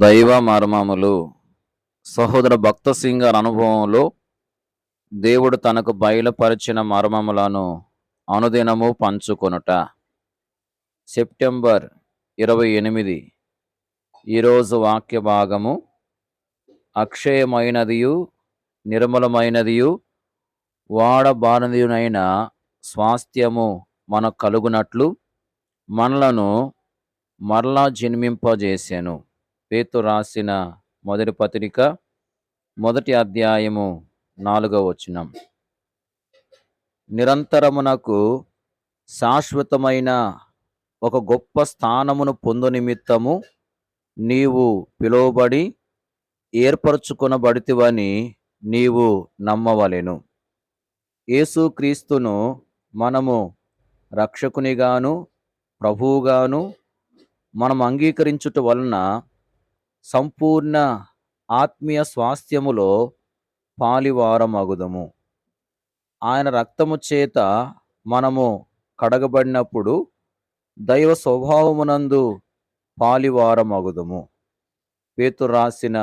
దైవ మర్మములు. సహోదర భక్త సింగర్ అనుభవంలో దేవుడు తనకు బయలుపరిచిన మర్మములను అనుదినము పంచుకొనుట. సెప్టెంబర్ 28. ఈరోజు వాక్య భాగము, అక్షయమైనదియు నిర్మలమైనదియు వాడబారనిదియునైన స్వాస్థ్యము మనకు కలుగునట్లు మనలను మరలా జన్మింపజేసెను. పేతురు రాసిన మొదటి పత్రిక 1వ అధ్యాయము 4వ వచనం. నిరంతరమునకు శాశ్వతమైన ఒక గొప్ప స్థానమును పొందు నిమిత్తము నీవు పిలువబడి ఏర్పరచుకొనబడితివని నీవు నమ్మవలెను. యేసుక్రీస్తును మనము రక్షకునిగాను ప్రభువుగాను మనం అంగీకరించుట వలన సంపూర్ణ ఆత్మీయ స్వాస్థ్యములో పాలివారమగుదము. ఆయన రక్తము చేత మనము కడగబడినప్పుడు దైవ స్వభావమునందు పాలివారమగుదము. పేతురు రాసిన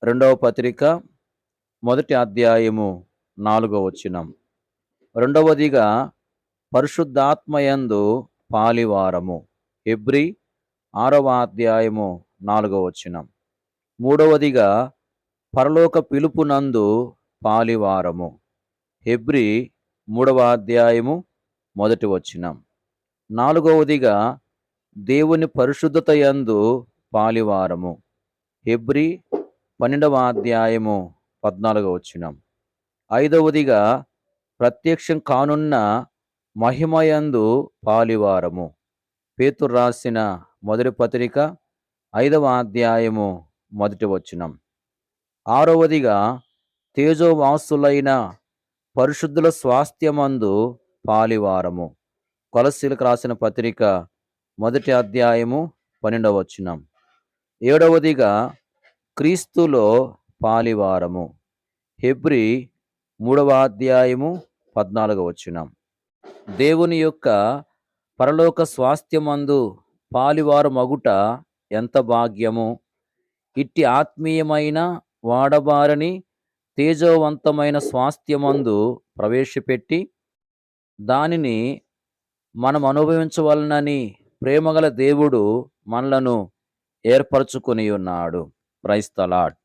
2వ పత్రిక 1వ అధ్యాయము 4వ వచనం. రెండవదిగా పరిశుద్ధాత్మయందు పాలివారము. హెబ్రీ 6వ అధ్యాయము 4వ వచనం. మూడవదిగా పరలోక పిలుపునందు పాలివారము. హెబ్రీ 3వ అధ్యాయము 1వ వచనం. నాలుగవదిగా దేవుని పరిశుద్ధత యందు పాలివారము. హెబ్రీ 12వ అధ్యాయము 14వ వచనం. ఐదవదిగా ప్రత్యక్షం కానున్న మహిమయందు పాలివారము. పేతురు రాసిన మొదటి పత్రిక 5వ అధ్యాయము 1వ వచనం. ఆరవదిగా తేజోవాసులైన పరిశుద్ధుల స్వాస్థ్యమందు పాలివారము. కొలస్సీలకు రాసిన పత్రిక 1వ అధ్యాయము 12వ వచనం. ఏడవదిగా క్రీస్తులో పాలివారము. హెబ్రీ 3వ అధ్యాయము 14వ వచనం. దేవుని యొక్క పరలోక స్వాస్థ్యమందు పాలివారు మగుట ఎంత భాగ్యము! ఇట్టి ఆత్మీయమైన వాడబారని తేజోవంతమైన స్వాస్థ్యమందు ప్రవేశపెట్టి దానిని మనం అనుభవించవలనని ప్రేమగల దేవుడు మనలను ఏర్పరచుకొని ఉన్నాడు. Praise the lord.